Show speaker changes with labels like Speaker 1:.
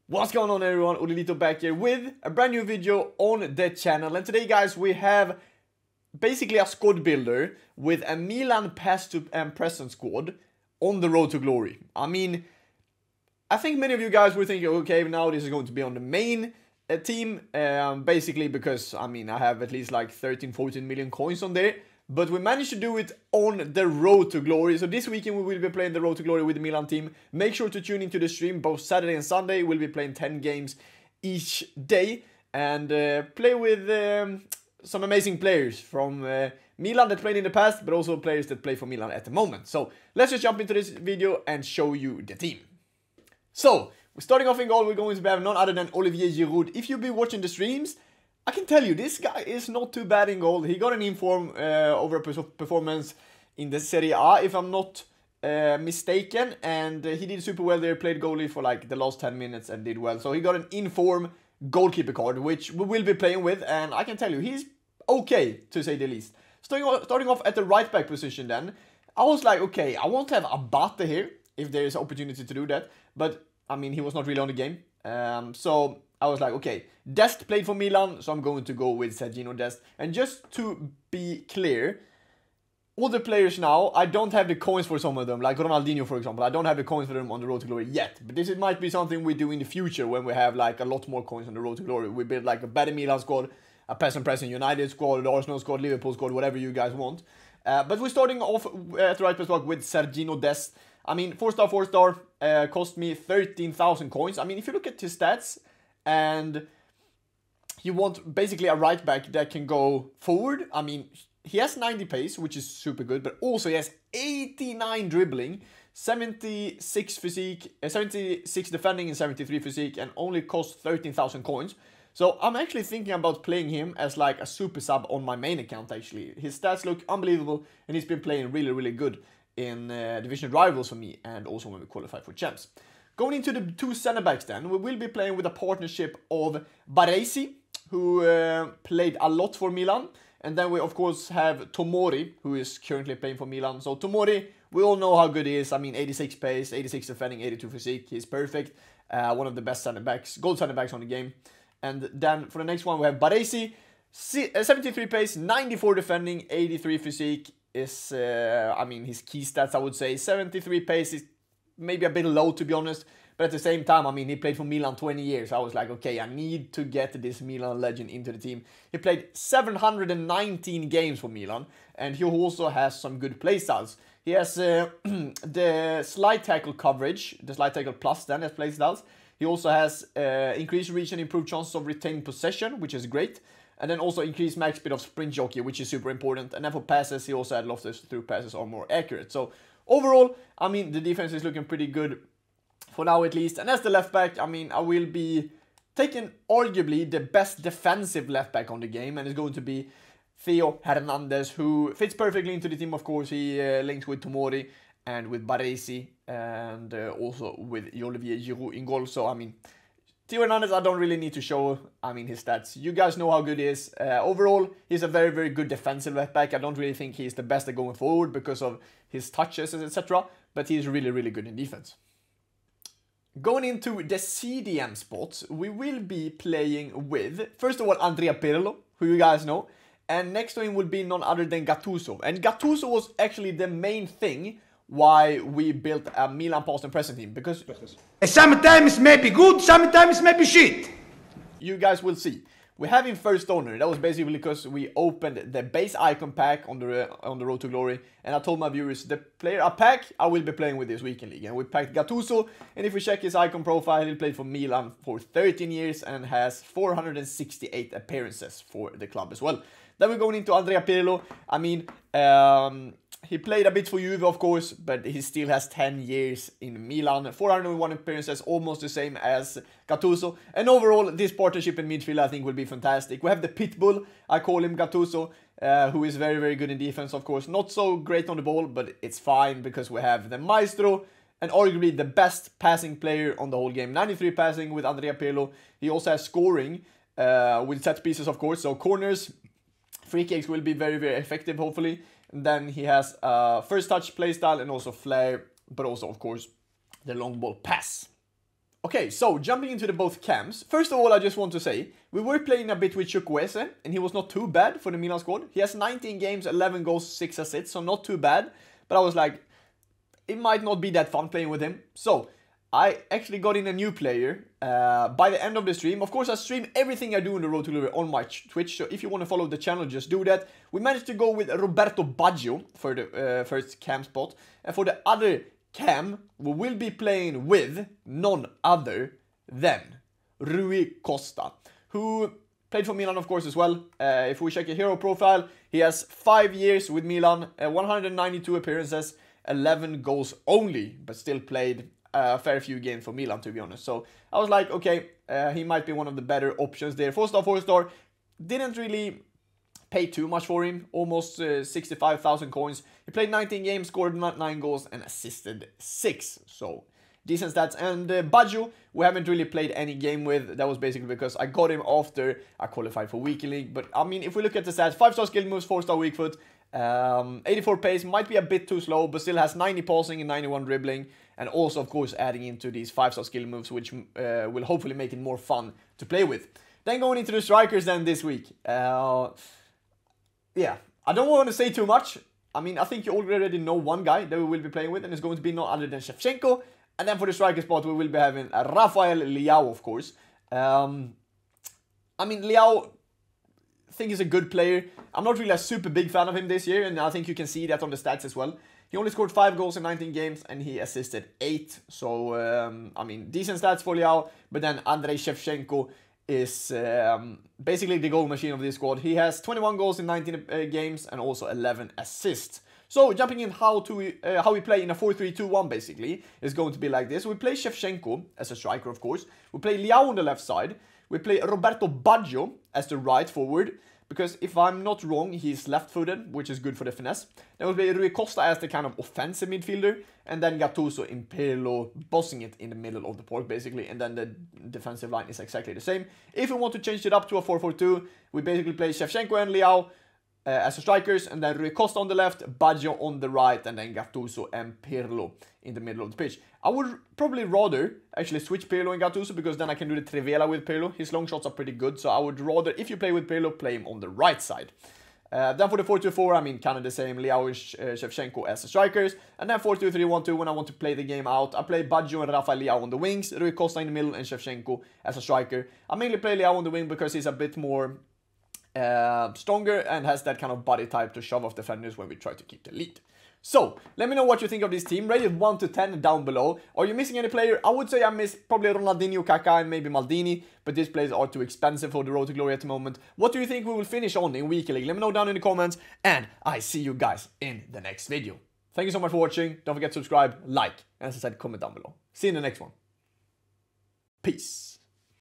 Speaker 1: What's going on everyone, Ollelito back here with a brand new video on the channel. And today guys we have basically a squad builder with a Milan past and present squad on the road to glory. I mean, I think many of you guys were thinking, okay, now this is going to be on the main team, basically because, I mean, I have at least like 13-14 million coins on there. But we managed to do it on the road to glory. So this weekend we will be playing the road to glory with the Milan team. Make sure to tune into the stream both Saturday and Sunday. We'll be playing 10 games each day. And play with some amazing players from Milan that played in the past, but also players that play for Milan at the moment. So let's just jump into this video and show you the team. So, starting off in goal, we're going to have none other than Olivier Giroud. If you've been watching the streams, I can tell you, this guy is not too bad in goal. He got an inform over a performance in the Serie A, if I'm not mistaken. And he did super well there, played goalie for like the last 10 minutes and did well. So he got an inform goalkeeper card, which we will be playing with. And I can tell you, he's okay, to say the least. Starting off at the right back position then, I was like, okay, I want to have Abate here, if there is opportunity to do that. But, I mean, he was not really on the game. So I was like, okay, Dest played for Milan, so I'm going to go with Sergino Dest. And just to be clear, all the players now, I don't have the coins for some of them, like Ronaldinho for example. I don't have the coins for them on the road to glory yet. But this might be something we do in the future when we have like a lot more coins on the road to glory. We build like a better Milan squad, a PES and Present United squad, Arsenal squad, Liverpool squad, whatever you guys want. But we're starting off at the right back with Sergino Dest. I mean, 4-star, 4-star, cost me 13,000 coins. I mean, if you look at his stats, and you want basically a right back that can go forward. I mean, he has 90 pace, which is super good, but also he has 89 dribbling, 76 physique, 76 defending and 73 physique, and only costs 13,000 coins. So I'm actually thinking about playing him as like a super sub on my main account actually. His stats look unbelievable, and he's been playing really, really good in division rivals for me, and also when we qualify for champs. Going into the two center backs then, we will be playing with a partnership of Baresi, who played a lot for Milan. And then we of course have Tomori, who is currently playing for Milan. So Tomori, we all know how good he is. I mean, 86 pace, 86 defending, 82 physique. He's perfect. One of the best center backs, gold center backs on the game. And then for the next one we have Baresi, 73 pace, 94 defending, 83 physique. Is, I mean, his key stats I would say, 73 pace is maybe a bit low to be honest, but at the same time, I mean, he played for Milan 20 years. I was like, okay, I need to get this Milan legend into the team. He played 719 games for Milan, and he also has some good play styles. He has the slide tackle coverage, the slide tackle plus then as play styles. He also has increased reach and improved chances of retaining possession, which is great. And then also increased max speed of sprint jockey, which is super important. And then for passes, he also had Loftus through passes are more accurate. So overall, I mean, the defense is looking pretty good for now at least. And as the left back, I mean, I will be taking arguably the best defensive left back on the game. And it's going to be Theo Hernandez, who fits perfectly into the team, of course. He links with Tomori and with Baresi and also with Olivier Giroud in goal. So, I mean, Theo Hernandez, I don't really need to show, I mean, his stats. You guys know how good he is. Overall, he's a very, very good defensive left back. I don't really think he's the best at going forward because of his touches, etc. But he's really, really good in defense. Going into the CDM spots, we will be playing with, first of all, Andrea Pirlo, who you guys know. And next to him will be none other than Gattuso. And Gattuso was actually the main thing why we built a Milan past and present team, because
Speaker 2: sometimes maybe good, sometimes maybe shit.
Speaker 1: You guys will see. We have him first owner. That was basically because we opened the base icon pack on the road to glory, and I told my viewers the player a pack I will be playing with this weekend league, and we packed Gattuso. And if we check his icon profile, he played for Milan for 13 years and has 468 appearances for the club as well. Then we're going into Andrea Pirlo. I mean, he played a bit for Juve, of course, but he still has 10 years in Milan. 401 appearances, almost the same as Gattuso. And overall, this partnership in midfield, I think, will be fantastic. We have the Pitbull, I call him Gattuso, who is very, very good in defense, of course. Not so great on the ball, but it's fine because we have the Maestro, and arguably the best passing player on the whole game. 93 passing with Andrea Pirlo. He also has scoring with set pieces, of course. So corners, free kicks will be very, very effective, hopefully. And then he has first touch playstyle and also flair, but also, of course, the long ball pass. Okay, so jumping into the both camps. First of all, I just want to say, we were playing a bit with Chukwueze, and he was not too bad for the Milan squad. He has 19 games, 11 goals, 6 assists, so not too bad. But I was like, it might not be that fun playing with him. So, I actually got in a new player by the end of the stream. Of course, I stream everything I do in the Road to Glory on my Twitch, so if you want to follow the channel, just do that. We managed to go with Roberto Baggio for the first cam spot. And for the other cam, we will be playing with none other than Rui Costa, who played for Milan, of course, as well. If we check a hero profile, he has 5 years with Milan, 192 appearances, 11 goals only, but still played a fair few games for Milan, to be honest. So I was like, okay, he might be one of the better options there. 4-star. Didn't really pay too much for him, almost 65,000 coins. He played 19 games, scored 9 goals and assisted 6. So decent stats. And Baggio, we haven't really played any game with. That was basically because I got him after I qualified for Weekly League. But I mean, if we look at the stats, 5-star skill moves, 4-star weak foot, 84 pace, might be a bit too slow, but still has 90 passing and 91 dribbling. And also, of course, adding into these 5-star skill moves, which will hopefully make it more fun to play with. Then going into the strikers then this week. Yeah, I don't want to say too much. I mean, I think you already know one guy that we will be playing with, and it's going to be no other than Shevchenko. And then for the striker spot, we will be having Rafael Leao, of course. I mean, Leao, I think he's a good player. I'm not really a super big fan of him this year, and I think you can see that on the stats as well. He only scored 5 goals in 19 games, and he assisted 8. So, I mean, decent stats for Leao. But then Andrei Shevchenko is basically the goal machine of this squad. He has 21 goals in 19 games and also 11 assists. So jumping in how we play in a 4-3-2-1 basically is going to be like this. We play Shevchenko as a striker, of course. We play Leao on the left side. We play Roberto Baggio as the right forward, because if I'm not wrong, he's left-footed, which is good for the finesse. Then we play Rui Costa as the kind of offensive midfielder, and then Gattuso and Pirlo bossing it in the middle of the park, basically, and then the defensive line is exactly the same. If we want to change it up to a 4-4-2, we basically play Shevchenko and Leao as the strikers, and then Rui Costa on the left, Baggio on the right, and then Gattuso and Pirlo in the middle of the pitch. I would probably rather actually switch Pirlo and Gattuso, because then I can do the Trivela with Pirlo. His long shots are pretty good, so I would rather, if you play with Pirlo, play him on the right side. Then for the 4-2-4, I mean, kind of the same, Leao and Shevchenko as the strikers. And then 4-2-3-1-2, when I want to play the game out, I play Baggio and Rafael Leao on the wings, Rui Costa in the middle, and Shevchenko as a striker. I mainly play Leao on the wing because he's a bit more stronger and has that kind of body type to shove off defenders when we try to keep the lead. So, let me know what you think of this team. Rate it 1 to 10 down below. Are you missing any player? I would say I miss probably Ronaldinho, Kaká, and maybe Maldini, but these players are too expensive for the Road to Glory at the moment. What do you think we will finish on in Weekly League? Let me know down in the comments, and I see you guys in the next video. Thank you so much for watching. Don't forget to subscribe, like, and as I said, comment down below. See you in the next one. Peace.